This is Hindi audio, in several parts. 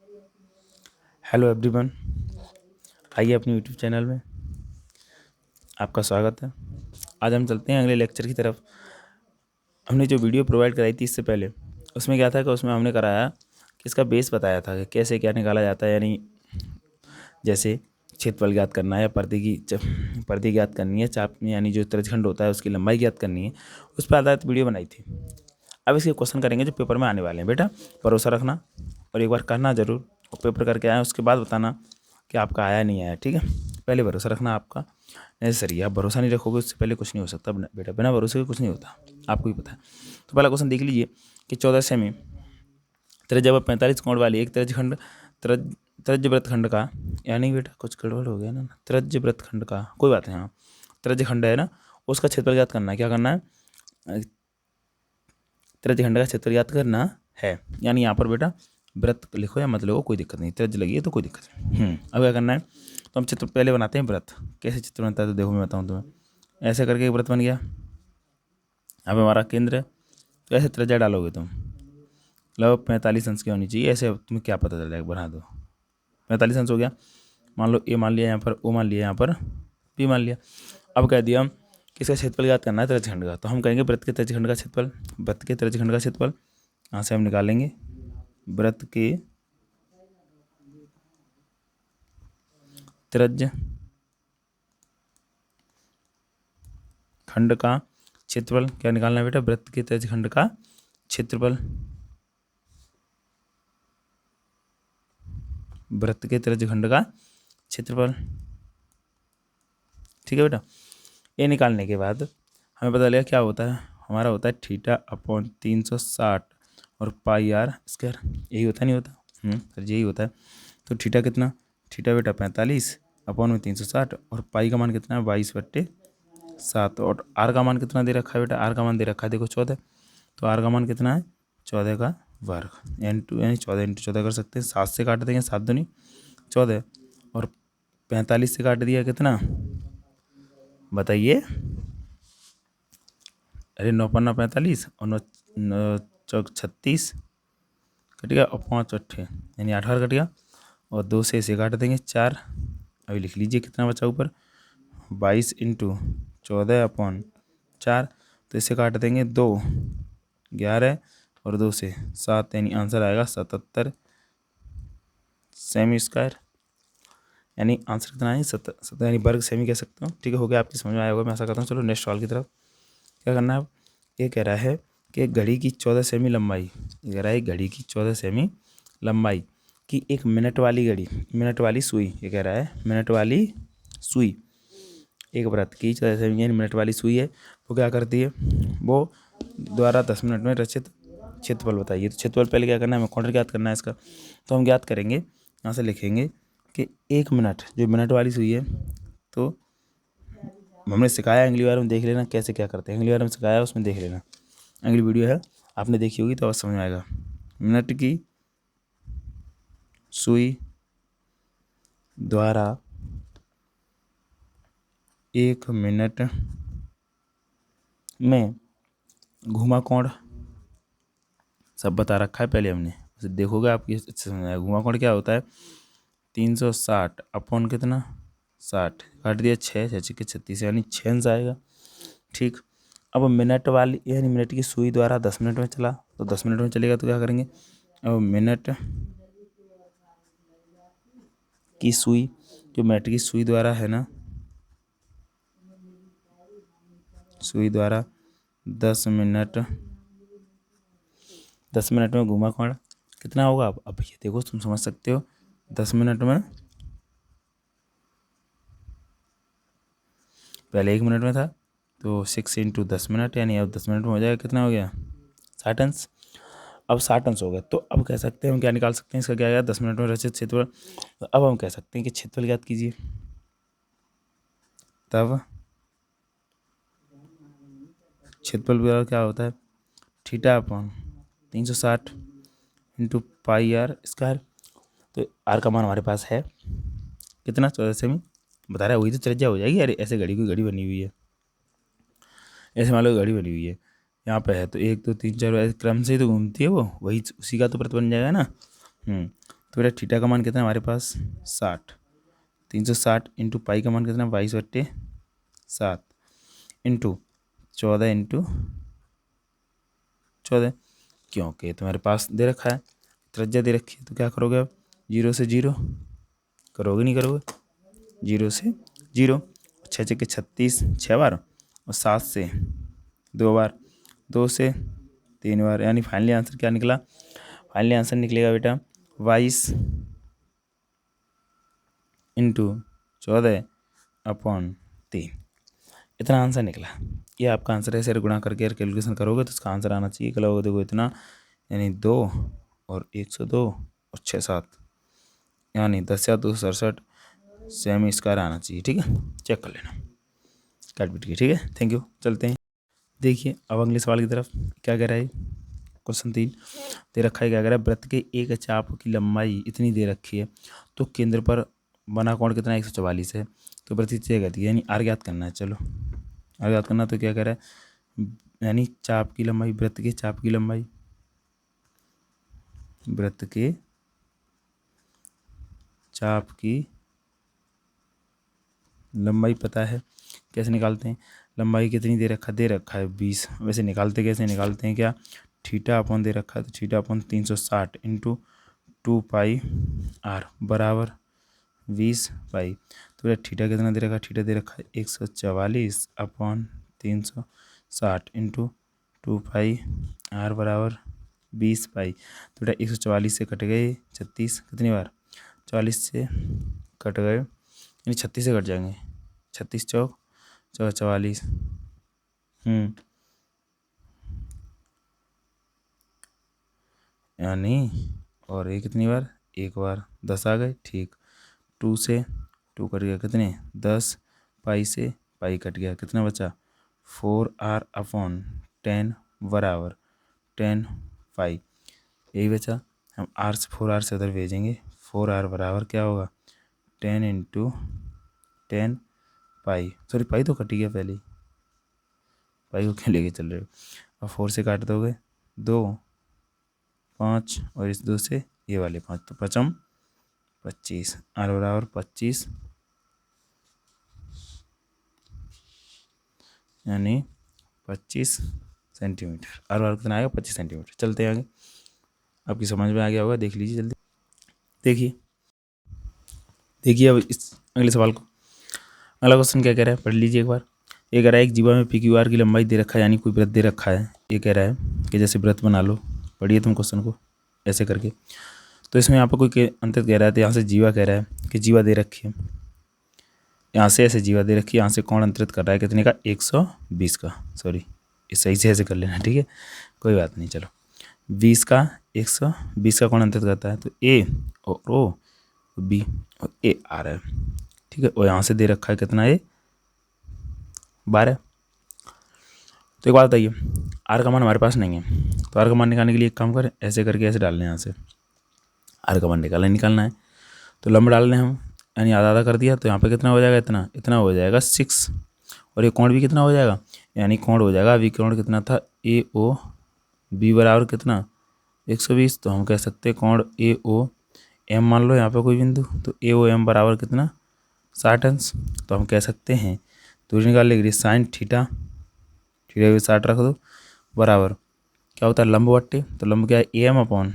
हेलो एवरीवन, आइए अपने यूट्यूब चैनल में आपका स्वागत है। आज हम चलते हैं अगले लेक्चर की तरफ। हमने जो वीडियो प्रोवाइड कराई थी इससे पहले, उसमें क्या था कि उसमें हमने कराया कि इसका बेस बताया था कि कैसे क्या निकाला जाता है, यानी जैसे क्षेत्रफल ज्ञात करना है या परिधि ज्ञात करनी है, चाप यानी जो त्रिज्यखंड होता है उसकी लंबाई ज्ञात करनी है, उस पर आधारित वीडियो बनाई थी। अब इसके क्वेश्चन करेंगे जो पेपर में आने वाले हैं। बेटा भरोसा रखना और एक बार करना ज़रूर, और पेपर करके आए उसके बाद बताना कि आपका आया नहीं आया, ठीक है। पहले भरोसा रखना आपका नेसेसरी है। आप भरोसा नहीं रखोगे उससे पहले कुछ नहीं हो सकता बेटा, बिना भरोसे के कुछ नहीं होता, आपको ही पता है। तो पहला क्वेश्चन देख लीजिए कि 14 सेमी त्रिज्या व 45 कोण वाली एक त्रिज्य वृत्तखंड का, यानी बेटा कुछ गड़बड़ हो गया ना, त्रिज्य वृत्तखंड का कोई बात नहीं, हाँ त्रिज्य खंड है ना, उसका क्षेत्रफल ज्ञात करना है। क्या करना है? त्रिज्य खंड का क्षेत्रफल ज्ञात करना है। यानी यहाँ पर बेटा वृत्त लिखो या मत लिखो कोई दिक्कत नहीं, त्रिज्य लगी है तो कोई दिक्कत नहीं। अब क्या करना है, तो हम चित्र पहले बनाते हैं वृत्त। कैसे चित्र बनता है तो देखो मैं बताऊँ तुम्हें। ऐसे करके एक वृत्त बन गया, अब हमारा केंद्र है, तो ऐसे त्रिज्या डालोगे तुम, लगभग 45 अंश की होनी चाहिए। ऐसे तुम्हें क्या पता चल जाएगा, बना दो 45 अंश हो गया। मान लो ए मान लिया यहाँ पर, ओ मान लिया यहाँ पर, बी मान लिया। अब कह दिया हम किसका क्षेत्रफल ज्ञात करना है, त्रिज्यखंड का। तो हम कहेंगे वृत्त के त्रिज्यखंड का क्षेत्रफल, वृत्त के त्रिज्यखंड का क्षेत्रफल यहाँ से हम निकालेंगे। वृत्त के त्रिज्य खंड का क्षेत्रफल क्या निकालना है बेटा, वृत्त के त्रिज्यखंड का क्षेत्रफल, वृत्त के त्रिज्यखंड का क्षेत्रफल, ठीक है बेटा। ये निकालने के बाद हमें पता लगा क्या होता है, हमारा होता है थीटा अपॉन 360 और पाई आर स्क्वायर, यही होता नहीं होता, सर यही होता है। तो थीटा कितना, थीटा बेटा 45 अपॉन में 360 और पाई का मान कितना है 22/7, और आर का मान कितना दे रखा है बेटा, आर का मान दे रखा है देखो 14, तो आर का मान कितना है 14 का वर्ग, यानी 14 × 14 कर सकते हैं। 7 से काट देंगे, 7 दूनी 14, और 45 से काट दिया कितना बताइए, अरे 9×9 45 और 9×4 36 कट गया, और 5 8 यानी 8 कट गया, और 2 से इसे काट देंगे 4। अभी लिख लीजिए कितना बचा ऊपर, 22 × 14/4, तो इसे काट देंगे 2, 11 और 2 से 7, यानी आंसर आएगा 77 सेमी स्क्वायर। यानी आंसर कितना है 77, यानी वर्ग सेमी कह सकते हो, ठीक है। हो गया, आपकी समझ में आया होगा, मैं ऐसा करता हूँ। चलो नेक्स्ट सवाल की तरफ। क्या करना है अब, ये कह रहा है कि घड़ी की 14 सेमी लंबाई, ये कह रहा है घड़ी की 14 सेमी लंबाई की एक मिनट वाली घड़ी, मिनट वाली सुई, ये कह रहा है मिनट वाली सुई, एक वृत्त की 14 सेमी यानी मिनट वाली सुई है, वो क्या करती है, वो द्वारा 10 मिनट में रचित क्षेत्रफल बताइए। तो क्षेत्रफल पहले क्या करना है, हमें क्वाड्रेंट ज्ञात करना है इसका। तो हम ज्ञात करेंगे, यहाँ से लिखेंगे कि एक मिनट, जो मिनट वाली सुई है, तो हमने सिखाया, अगली बार में देख लेना कैसे क्या करते हैं, अगली बार में सिखाया उसमें देख लेना, अगली वीडियो है आपने देखी होगी तो अब समझ में आएगा। मिनट की सुई द्वारा एक मिनट में घुमा कोण, सब बता रखा है पहले हमने, उसे देखोगे आपकी अच्छे से समझ आएगा। घुमा कोण क्या होता है, 360 अपॉन कितना 60, काट दिया 6, 6 के 36, यानी 6 अंश आएगा, ठीक। अब मिनट वाली यानी मिनट की सुई द्वारा 10 मिनट में चला, तो 10 मिनट में चलेगा तो क्या करेंगे, अब मिनट की सुई, जो मिनट की सुई द्वारा है ना, सुई द्वारा 10 मिनट में घुमा कोण कितना होगा। अब ये देखो तुम समझ सकते हो, 10 मिनट में, पहले 1 मिनट में था, तो 6 × 10 मिनट, यानी अब 10 मिनट में हो जाएगा, कितना हो गया 60 अंश। अब 60 अंश हो गया, तो अब कह सकते हैं हम क्या निकाल सकते हैं, इसका क्या आएगा 10 मिनट में रचित क्षेत्रफल। तो अब हम कह सकते हैं कि क्षेत्रफल ज्ञात कीजिए, तब क्षेत्रफल क्या होता है, theta upon 360 × pi are square. तो आर का मान हमारे पास है कितना 14 सेमी बता रहा है, वही तो त्रिज्या हो जाएगी। अरे ऐसे घड़ी, कोई घड़ी बनी हुई है, ऐसे मान लो घड़ी बनी हुई है, यहाँ पे है तो 1 2 3 4 ऐसे क्रम से ही तो घूमती है वो, वही उसी का तो वृत्त बन जाएगा ना। तो बेटा थीटा का मान कितना है हमारे पास 60, 360 इंटू पाई का मान कितना 22/7 इंटू 14 क्योंकि तुम्हारे पास दे रखा है त्रिज्या दे रखी है, तो क्या करोगे अब 0 से 0 करोगे नहीं करोगे, 0 से 0, 6×6 = 36, 6 बार, और 7 से 2 बार, 2 से 3 बार, यानी फाइनली आंसर क्या निकला, फाइनली आंसर निकलेगा बेटा 22/14/3, इतना आंसर निकला। ये आपका आंसर है। ऐसे गुणा करके कैलकुलेशन करोगे तो इसका आंसर आना चाहिए, कल देखो इतना, यानी 2 और 102 और 6 7, यानी 10,267 सेमी स्क्वायर आना चाहिए। ठीक है, चेक कर लेना काट पीट के। ठीक है, थैंक यू। चलते हैं, देखिए अब अगले सवाल की तरफ। क्या कह रहा है क्वेश्चन 3 दे रखा है, क्या कह रहा है, वृत्त के एक चाप की लंबाई इतनी दे रखी है तो केंद्र पर बना कोण कितना 144 है, तो वृत्त की चेक कहती है, यानी आर ज्ञात करना है। चलो आर ज्ञात करना, तो क्या कह रहा है, यानी चाप की लंबाई, वृत्त के चाप की लंबाई, वृत्त के चाप की लंबाई पता है, कैसे निकालते हैं, लंबाई कितनी दे रखा है 20, वैसे निकालते कैसे, निकालते हैं क्या, थीटा अपॉन दे रखा है तो थीटा अपॉन 360 इंटू 2πr बराबर 20π। तो बेटा थीटा कितना दे रखा है, थीटा दे रखा है 144/360 इंटू 2πr बराबर 20π। तो बेटा 144 से कट गए 36, कितनी बार 40 से कट गए, यानी 36 से कट जाएंगे, 36 चौक 44, यानी, और ये कितनी बार, एक बार 10 आ गए। ठीक, 2 से 2 कट गया, कितने 10, पाई से पाई कट गया, कितना बचा 4r/10 बराबर 10π, यही बचा। हम r से 4r से उधर भेजेंगे, 4r बराबर क्या होगा 10 इंटू 10π, सॉरी पाई तो कट गया पहले ही, पाई को क्या लेके चल रहे हो, अब 4 से काट दोगे 2 5, और इस 2 से ये वाले 5, तो 5 25, r बराबर 25, यानी 25 सेंटीमीटर, r बराबर कितना आएगा 25 सेंटीमीटर। चलते हैं आगे, आपकी समझ में आ गया होगा, देख लीजिए जल्दी। देखिए अब इस अगले सवाल को, अगला क्वेश्चन क्या कह रहा है, पढ़ लीजिए एक बार। ये कह रहा है एक जीवा में PQR की लंबाई दे रखा है, यानी कोई वृत्त दे रखा है। ये कह रहा है कि जैसे वृत्त बना लो, पढ़िए तुम क्वेश्चन को ऐसे करके। तो इसमें यहाँ पर कोई अंतर कह रहा है, तो यहाँ से जीवा कह रहा है कि जीवा दे रखी है, यहाँ से ऐसे जीवा दे रखी है, यहाँ से कौन अंतरित कर रहा है कितने का 120 का, सॉरी इस सही से ऐसे कर लेना, ठीक है कोई बात नहीं। चलो 20 का 120 का कौन अंतरित करता है, तो ए और ओ, बी और ए आ रहा है, ठीक है। और यहाँ से दे रखा है कितना ए 12। तो एक बात बताइए, आर का मान हमारे पास नहीं है, तो आर का मान निकालने के लिए एक काम करें, ऐसे करके ऐसे डालने हैं, यहाँ से आर का मान निकालना है, तो लंब डालने हम, यानी आधा आधा कर दिया, तो यहाँ पे कितना हो जाएगा, इतना हो जाएगा 6, और ये कोण भी कितना हो जाएगा, यानी कोण हो जाएगा, अभी कोण कितना था ए ओ बी बराबर कितना 120, तो हम कह सकते हैं कोण ए ओ एम, मान लो यहाँ पे कोई बिंदु, तो ए ओ एम बराबर कितना 60 अंश, तो हम कह सकते हैं दूरी निकालने के लिए साइन थीटा, थीटा भी 60 रख दो, बराबर क्या होता है लंब बट्टे, तो लंब क्या है ए एम अपॉन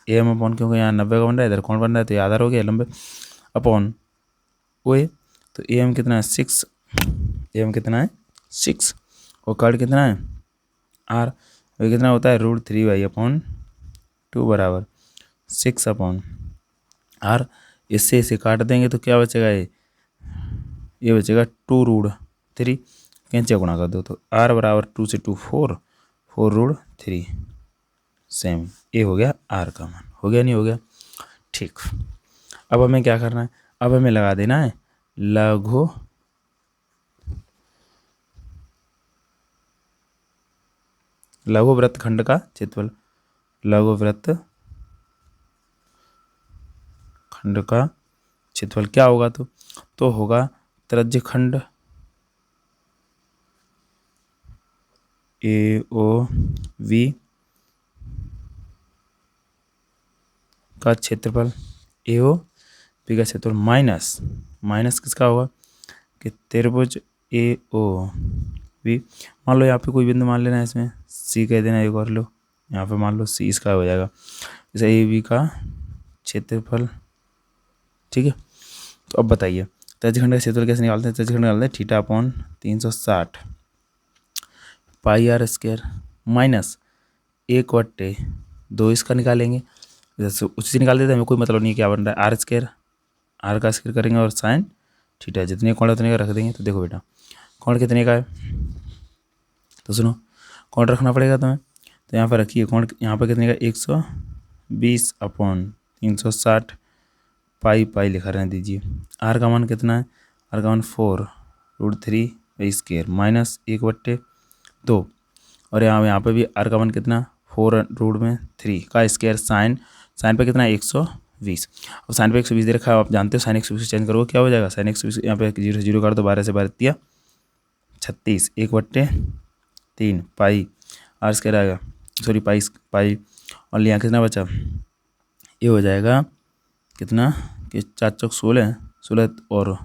क्योंकि यहाँ 90 का बन रहा है, इधर कौन बन रहा है, तो ये आधार हो गया लंबे अपॉन ओ ए, तो ए एम कितना है 6, ए एम कितना है 6, और कट कितना है आर, वही कितना होता है √3/2 बराबर 6/r। इससे इसे काट देंगे तो क्या बचेगा, ये बचेगा 2√3, कैंचे गुणा कर दो तो r बराबर 2 से 2 4, 4√3 सेम, ये हो गया r का मान, हो गया नहीं हो गया, ठीक। अब हमें क्या करना है, अब हमें लगा देना है लघु वृत्त खंड का क्षेत्रफल, लघु वृत्त खंड का क्षेत्रफल क्या होगा, तो होगा त्रिज्य खंड ए ओ वी का क्षेत्रफल ए ओ, बी का क्षेत्रफल माइनस माइनस किसका होगा कि त्रिभुज ए ओ बी। मान लो यहाँ पे कोई बिंदु मान लेना है, इसमें सी कह देना, एक और लो यहाँ पे मान लो सी, इसका हो जाएगा जैसे ए बी का क्षेत्रफल। ठीक है, तो अब बताइए त्रिज्यखंड का क्षेत्रफल कैसे निकालते हैं? त्रिज्यखंड निकालते हैं theta upon 360 pi are square minus 1/2, इसका निकालेंगे जैसे उसी निकाल देते हैं, हमें कोई मतलब नहीं है क्या बन रहा है, आर स्क्वायर, आर का स्क्वायर करेंगे और साइन थीटा, जितने कोण उतने का रख देंगे। तो देखो बेटा कोण कितने का है, तो सुनो कोण रखना पड़ेगा तुम्हें, तो यहाँ पर रखिए कोण यहाँ पर कितने का 120/360 पाई पाई लिखा रहने दीजिए। आर का मान कितना है, आर का मान 4√3 स्क्वायर माइनस 1/2, और यहाँ पे भी आर का मान कितना 4√3 का स्क्वायर साइन पे कितना 120। अब साइन पे 120 दे रखा है, आप जानते हो साइन 120 चेंज करोगे क्या हो जाएगा, साइन 120 यहाँ पे 0 से 0 कर दो, 12 से 12 दिया 36, 1/3 पाई आर स्क्वायर आएगा, सॉरी पाई और यहाँ कितना बचा, ये हो जाएगा कितना कि 4 चौक 16 और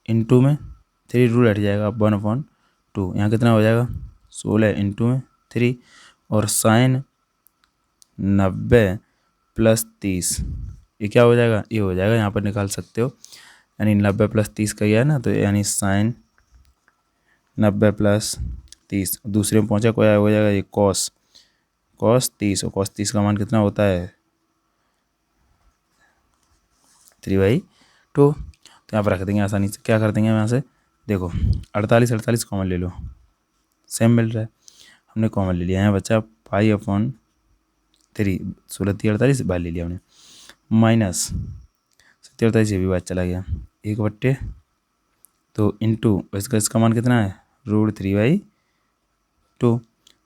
इंटू में 3 रूल हट जाएगा 1/2, यहाँ कितना हो जाएगा 16 इंटू में 3 और साइन 90 + 30, ये क्या हो जाएगा, ये हो जाएगा यहाँ पर निकाल सकते हो, यानी 90 + 30 का ही है ना, तो यानी साइन 90 + 30, दूसरे में पहुँचा कोई हो जाएगा ये कॉस 30, और कॉस 30 का मान कितना होता है 3/2। तो यहाँ पर रख देंगे आसानी से, क्या कर देंगे यहाँ से, देखो 48 कॉमन ले लो, सेम मिल रहा है, हमने कॉमन ले लिया, यहाँ बचा पाई/3, 16 बाहर ले लिया हमने, माइनस 47 ये भी बात चला गया 1/2 तो इंटू इसका मान कितना है √3/2, तो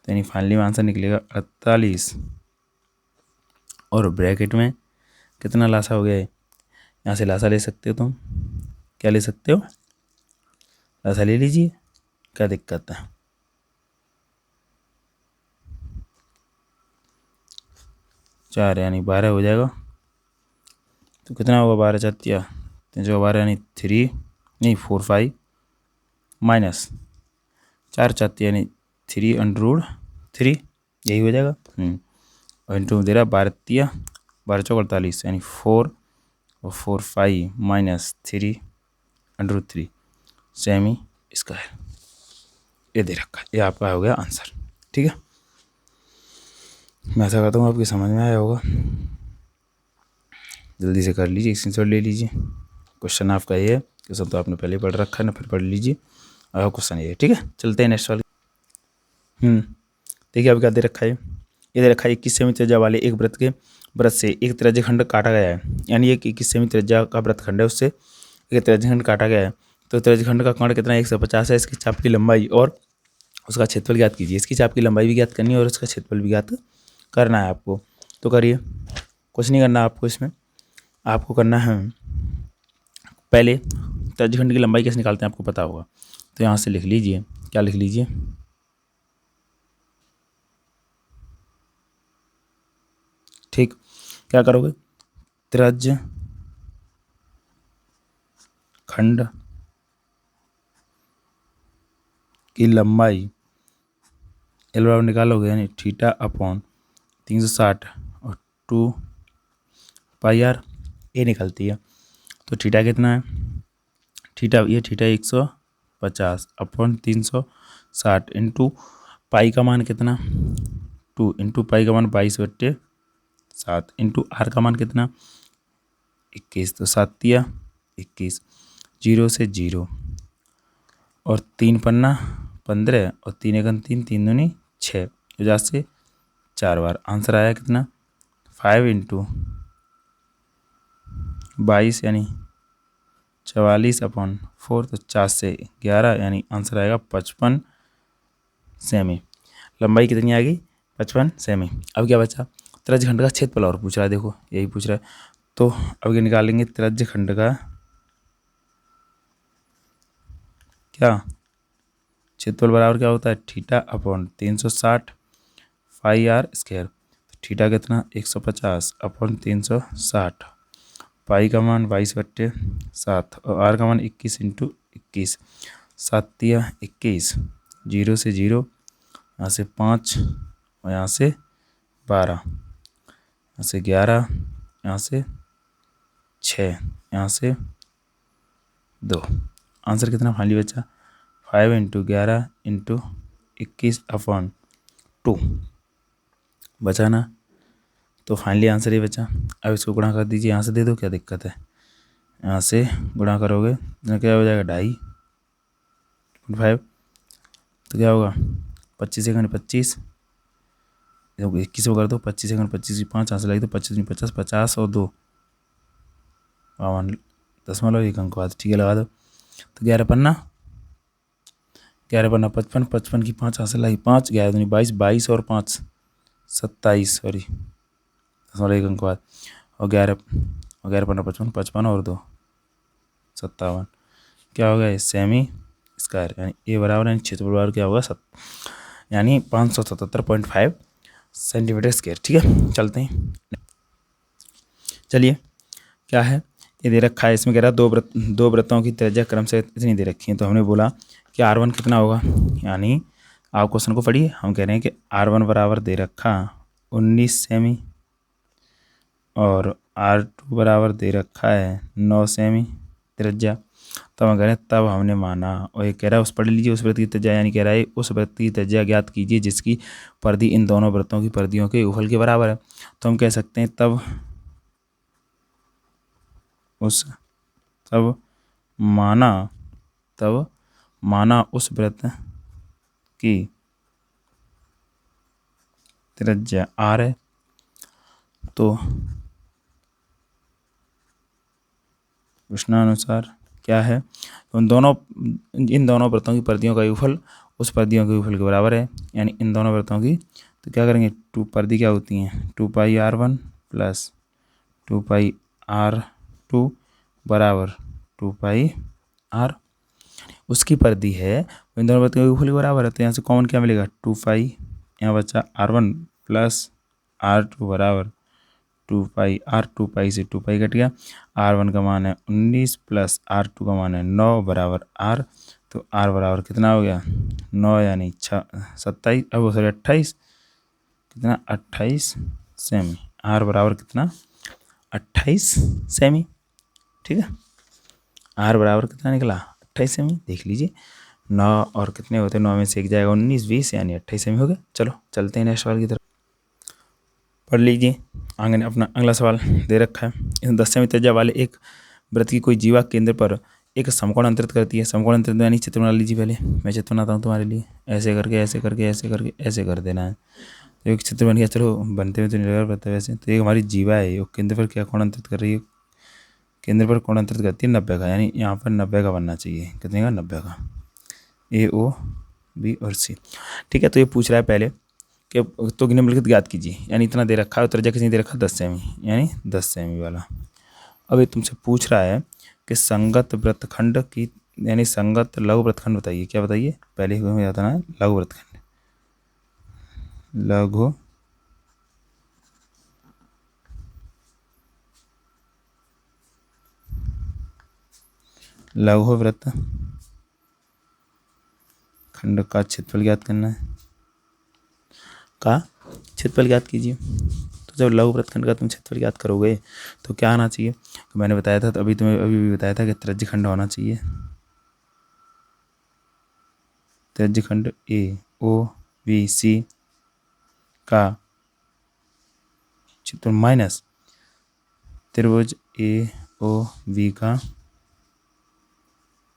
यानी फाइनली आंसर निकलेगा 48, और ब्रैकेट में कितना लासा हो गया है, यहाँ से लासा ले सकते हो तुम, क्या ले सकते हो, लासा ले लीजिए, क्या दिक्कत है। 4 यानी 12 हो जाएगा, तो कितना होगा 12 4 जो 12 यानी 3 नहीं 4 5 माइनस 4 4 यानी 3√3, यही हो जाएगा। और इंटू दे रहा 12 12 चौक 48 यानी 4 और 4 5 माइनस 3√3 सेमी स्क्वायर, ये दे रखा है, ये आपका हो गया आंसर। ठीक है, मैं ऐसा करता हूँ आपकी समझ में आया होगा, जल्दी से कर लीजिए, स्क्रीनशॉट ले लीजिए। क्वेश्चन आपका ये है, क्वेश्चन तो आपने पहले पढ़ रखा है ना, फिर पढ़ लीजिए, और क्वेश्चन ये है। ठीक है, चलते हैं नेक्स्ट वाले। देखिए अब क्या दे रखा है, ये दे रखा है 21 सेमी त्रिज्या वाले एक वृत्त से एक त्रिज्यखंड काटा गया है, यानी एक 21 सेमी त्रिज्या का वृत्तखंड है, उससे एक त्रिज्यखंड काटा गया है, तो त्रिज्यखंड का कोण कितना 150 है, इसकी चाप की लंबाई और उसका क्षेत्रफल ज्ञात कीजिए। इसकी चाप की लंबाई भी ज्ञात करनी है और उसका क्षेत्रफल भी ज्ञात करना है आपको, तो करिए, कुछ नहीं करना आपको, इसमें आपको करना है पहले त्रिज्यखंड की लंबाई कैसे निकालते हैं आपको पता होगा, तो यहाँ से लिख लीजिए, क्या लिख लीजिए, ठीक, क्या करोगे, त्रिज्यखंड की लंबाई एल बराबर निकालोगे, यानी θ/360 और 2 पाई आर, ये निकलती है, तो थीटा कितना है, थीटा 150/360 इंटू पाई का मान कितना 2 इंटू पाई का मान 22/7 इंटू आर का मान कितना 21, तो 7 21, 0 से 0 और 3 पन्ना 15 और 3 एकम 3 3 दूनी 6, 50 से 4 बार, आंसर आया कितना 5 इंटू 22 यानी 44/4, तो 4 से 11 यानी आंसर आएगा 55 सेमी। लंबाई कितनी आ गई 55 सेमी। अब क्या बचा, त्रिज्यखंड का क्षेत्रफल और पूछ रहा है, देखो यही पूछ रहा है, तो अब ये निकालेंगे त्रिज्यखंड का क्या क्षेत्रफल बराबर क्या होता है θ/360 पाई आर स्क्वायर। थीटा कितना 150 अपॉन 360, पाई का मान 22/7 और आर का मान 21 × 21, 7 × 21, 0 से 0, यहाँ से 5 और यहाँ से 12, यहाँ से 11, यहाँ से 6, यहाँ से 2। आंसर कितना फाइनली बचा 5 × 11 × 21 अपॉन 2 बचा ना। तो फाइनली आंसर ये बचा। अब इसको गुणा कर दीजिए, यहाँ से दे दो, क्या दिक्कत है। यहाँ से गुणा करोगे तो क्या हो जाएगा 2.5, तो क्या होगा 25 सेकंड 25, 21 को कर दो, 25 सेकंड 25 5, यहाँ से लगी तो 25 50, 50 और 2 52.1 अंक बाद, ठीक है लगा दो। तो 11 पन्ना 55, 55 की 5 यहाँ से लगी 5, 11 दूनी 22, 22 और 5 27, सॉरी 10.1 अंक बाद, और 11 पन्ना 55, 55 और 2 57, क्या हो गया सेमी स्क्वायर, यानी ए बराबर यानी क्षेत्रफल बराबर क्या होगा यानी 577.5 सेंटीमीटर स्क्वायर। ठीक है चलते हैं, चलिए क्या है ये दे रखा है, इसमें कह रहा है दो वृत्तों की त्रिज्या क्रम से इतनी दे रखी है। तो हमने बोला कि R1 कितना होगा, यानी आप क्वेश्चन को पढ़िए, हम कह रहे हैं कि R1 बराबर दे रखा 19 सेमी और R2 बराबर दे रखा है 9 सेमी त्रिज्या। तो हम कह रहे हैं तब हमने माना, और ये कह रहा है उस पढ़ लीजिए उस वृत्त की त्रिज्या, यानी कह रहा है उस वृत्त की त्रिज्या ज्ञात कीजिए जिसकी परिधि इन दोनों वृत्तों की परिधियों के योगफल के बराबर है। तो हम कह सकते हैं तब माना उस वृत्त की त्रिज्या R है, तो प्रश्नानुसार क्या है, तो इन दोनों वृत्तों की परिधियों का योगफल उस परिधियों के योगफल के बराबर है, यानी इन दोनों वृत्तों की। तो क्या करेंगे, परिधि क्या होती हैं 2πr1 प्लस 2πr2 बराबर 2πr, उसकी परिधि है इन दोनों वृत्तों के योगफल के बराबर है। तो यहाँ से कॉमन क्या मिलेगा 2π, यहाँ बचा r1 प्लस r2 बराबर 2πr, 2π से 2π कट गया, r1 का मान है 19 प्लस r2 का मान है 9 बराबर r। तो r बराबर कितना हो गया 9 यानी 27, अब सॉरी 28, कितना 28 सेमी, r बराबर कितना 28 सेमी। ठीक है r बराबर कितना निकला 28 सेमी, देख लीजिए 9 और कितने होते हैं, 9 में से एक जाएगा 19 20 यानी 28 सेमी हो गया। चलो चलते हैं नेक्स्ट सवाल की तरफ, पढ़ लीजिए। आगे अपना अगला सवाल दे रखा है, इसमें 10 सेमी त्रिज्या वाले एक वृत्त की कोई जीवा केंद्र पर एक समकोण अंतरित करती है। समकोण अंतरित यानी चित्र बना लीजिए, पहले मैं चित्र बनाता हूँ तुम्हारे लिए, ऐसे करके ऐसे करके ऐसे करके ऐसे कर देना है। तो एक चित्र बन गया, चलो बनते हुए तो नहीं लगा पता वैसे। तो एक हमारी जीवा है, वो केंद्र पर क्या कोण अंतरित कर रही है, केंद्र पर कोण अंतरित करती है 90 का, यानी यहाँ पर 90 का बनना चाहिए, कितने का 90 का, AO B और C। ठीक है तो ये पूछ रहा है पहले कि तो निम्नलिखित ज्ञात कीजिए, यानी इतना दे रखा है, त्रिज्या कितनी दे रखा है 10 सेमी, यानी 10 सेमी वाला। अब ये तुमसे पूछ रहा है कि संगत वृत्तखंड की, यानी संगत लघु वृत्तखंड बताइए। क्या बताइए, पहले ही हमें बताना है लघु वृत्तखंड, लघु वृत्त खंड का क्षेत्रफल ज्ञात करना है, का क्षेत्रफल ज्ञात कीजिए। तो जब लघु वृत्तखंड का तुम क्षेत्रफल ज्ञात करोगे तो क्या आना चाहिए, तो मैंने बताया था, तो अभी भी बताया था कि त्रिज्यखंड होना चाहिए, त्रिज्यखंड AOBC का क्षेत्रफल माइनस त्रिभुज AOB का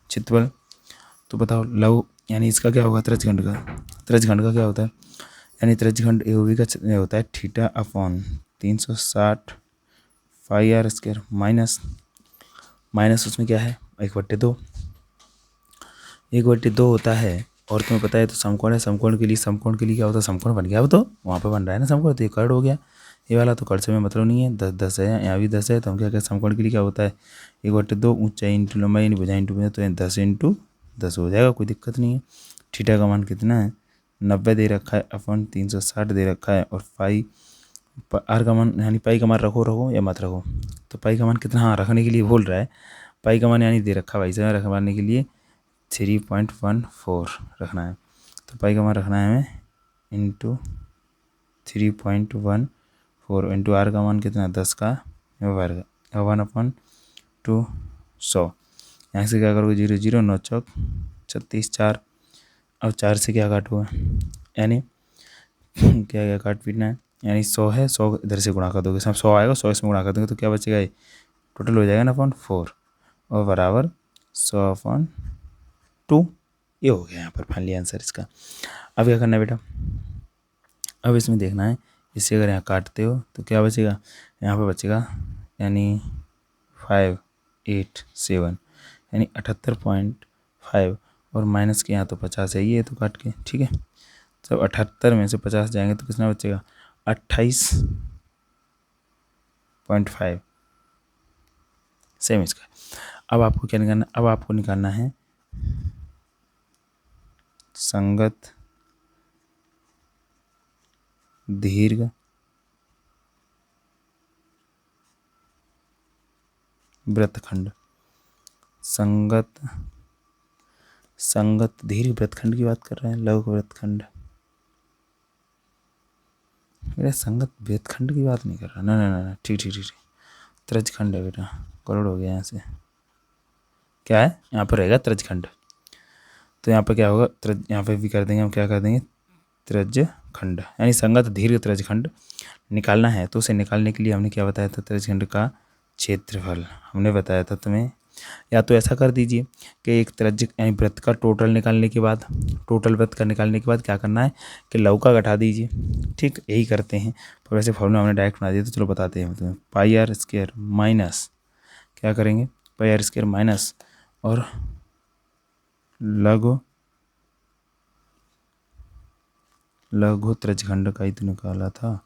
क्षेत्रफल। तो बताओ लघु यानी इसका क्या होगा, त्रिज्यखंड का क्या होता है, यानी त्रिज्यखंड AOB का होता है theta upon 360 pi are square minus उसमें क्या है 1/2 होता है। और तुम्हें पता है तो समकोण है, समकोण के लिए क्या होता है, समकोण बन गया, अब तो वहाँ पे बन रहा है ना समकोण, तो ये कर्ण हो गया, ये वाला तो कर्ण से में मतलब नहीं है, 10 है, यहाँ भी 10 है, तो हम क्या कहते हैं समकोण के लिए क्या होता है 1/2 ऊंचाई इंटू लंबाई यानी भुजाई इंटू, तो 10 × 10 हो जाएगा, कोई दिक्कत नहीं है। थीटा का मान कितना है 90 दे रखा है, अपॉन 360 दे रखा है, और फाई आर का मान यानी पाई का मान रखो या मत रखो। तो पाई का मान कितना, हाँ रखने के लिए बोल रहा है। पाई का मान यानी दे रखा भाई साहब, रखवाने के लिए 3.14 रखना है। तो पाई का मान रखना है हमें इंटू 3.14 इंटू आर का मान कितना, 10 का वर्ग 1/2 100। यहाँ से क्या करोगे, 0 0 9 चौक 36 4। अब 4 से क्या काटोगे, यानी क्या क्या काट पीटना है, यानी 100 है, 100 इधर से गुणा कर दोगे, सब 100 आएगा, 100 इसमें गुणा कर दोगे तो क्या बचेगा, ये टोटल हो जाएगा ना 4 और बराबर 100/2। ये हो गया यहाँ पर फाइनली आंसर इसका। अब क्या करना है बेटा, अब इसमें देखना है, इसे अगर यहाँ काटते हो तो क्या बचेगा, यहाँ पर बचेगा यानी 587 यानी 78.5 और माइनस के यहाँ तो 50 है, ये तो काट के ठीक है। जब 78 में से 50 जाएंगे तो कितना बचेगा, 28.5 सेम इसका। अब आपको क्या निकालना, अब आपको निकालना है संगत दीर्घ वृत्तखंड। संगत दीर्घ वृत्तखंड की बात कर रहे हैं, लघु वृत्तखंड, मेरा संगत वृत्तखंड की बात नहीं कर रहा, ना ना ना, ठीक ठीक ठीक, त्रजखंड है बेटा, करोड़ हो गया यहाँ से, क्या है यहाँ पर रहेगा त्रजखंड। तो यहाँ पर क्या होगा, यहाँ पर भी कर देंगे हम, क्या कर देंगे, त्रजखंड यानी संगत दीर्घ त्रजखंड निकालना है। तो उसे निकालने के लिए हमने क्या बताया था, त्रजखंड का क्षेत्रफल हमने बताया था तुम्हें। या तो ऐसा कर दीजिए कि एक त्रज यानी वृत्त का टोटल निकालने के बाद, टोटल वृत्त का निकालने के बाद क्या करना है कि लव का घटा दीजिए, ठीक यही करते हैं। पर वैसे फॉर्मूला हमने डायरेक्ट बना दिया, तो चलो बताते हैं तुम्हें, पाई आर स्क्वायर माइनस क्या करेंगे, पाई आर स्क्वायर माइनस और लघु त्रजखंड का ही तो निकाला था,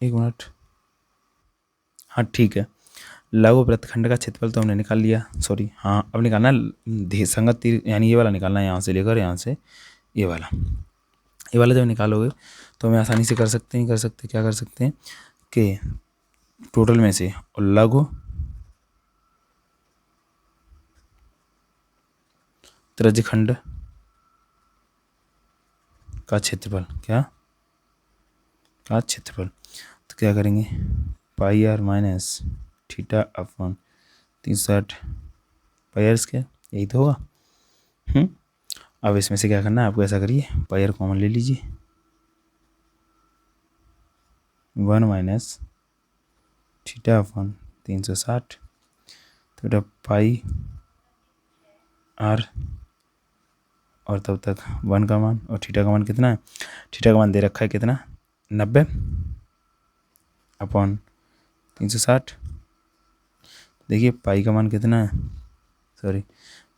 एक मिनट, हाँ ठीक है, लघु वृत्तखंड का क्षेत्रफल तो हमने निकाल लिया, सॉरी हाँ, अब निकालना है संगत तीर यानी ये वाला निकालना है, यहाँ से लेकर यहाँ से ये वाला जब निकालोगे तो हमें आसानी से कर सकते हैं, क्या कर सकते हैं कि टोटल में से और लघु त्रजखंड का क्षेत्रफल, क्या का क्षेत्रफल, तो क्या करेंगे, pi r minus theta upon 360 pi are square, यही तो होगा। अब इसमें से क्या करना है आपको, ऐसा करिए पाई आर कॉमन ले लीजिए, 1 माइनस थीटा अपॉन 360, तो बेटा पाई आर और तब तक 1 का मान और थीटा का मान कितना है, थीटा का मान दे रखा है कितना, 90 अपॉन 360। देखिए पाई का मान कितना है, सॉरी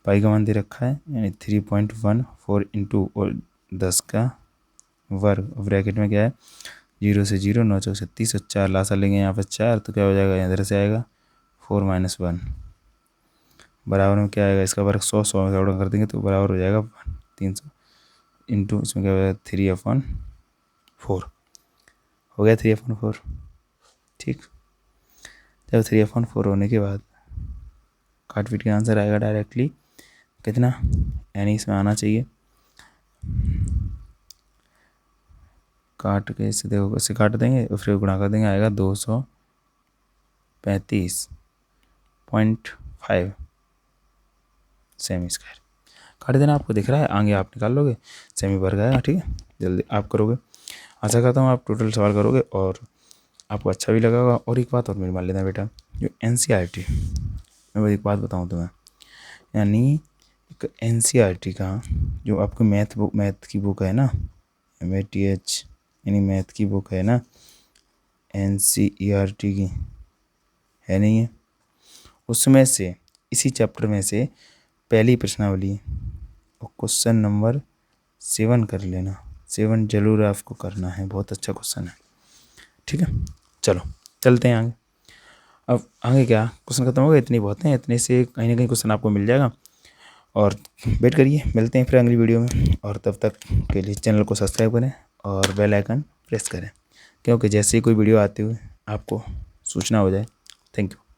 पाई का मान दे रखा है यानी 3.14 इंटू और 10 का वर्ग, ब्रैकेट में क्या है 0 से 0 9 चौक 36 और 4 लासा लेंगे यहाँ पर 4, तो क्या हो जाएगा इधर से आएगा 4 - 1 बराबर में क्या आएगा, इसका वर्ग 100 में गुणा कर देंगे तो बराबर हो जाएगा 300 इंटू इसमें क्या हो जाएगा 3/4 हो गया 3/4, ठीक। जब 3/4 होने के बाद काट पीट के आंसर आएगा डायरेक्टली कितना, यानी इसमें आना चाहिए, काट के इसे देखो, इसे काट देंगे और फिर गुणा कर देंगे, आएगा 235.5 सेमी स्क्वायर। काट देना, आपको दिख रहा है, आगे आप निकाल लोगे, सेमी वर्ग आएगा, ठीक है। जल्दी आप करोगे, आशा करता हूँ आप टोटल सवाल करोगे और आपको अच्छा भी लगा होगा। और एक बात और मेरी मान लेना बेटा, जो NCERT, मैं एक बात बताऊँ तुम्हें, यानी एक NCERT का जो आपको मैथ की बुक है ना, MATH यानी मैथ की बुक है ना, NCERT की है नहीं है, उसमें से इसी चैप्टर में से पहली प्रश्नावली और क्वेश्चन नंबर 7 कर लेना, 7 जरूर आपको करना है, बहुत अच्छा क्वेश्चन है, ठीक है। चलो चलते हैं आगे। अब आगे क्या क्वेश्चन खत्म हो गए, इतने बहुत हैं, इतने से कहीं ना कहीं क्वेश्चन आपको मिल जाएगा। और वेट करिए, मिलते हैं फिर अगली वीडियो में। और तब तक के लिए चैनल को सब्सक्राइब करें और बेल आइकन प्रेस करें, क्योंकि जैसे ही कोई वीडियो आती हुई आपको सूचना हो जाए। Thank you.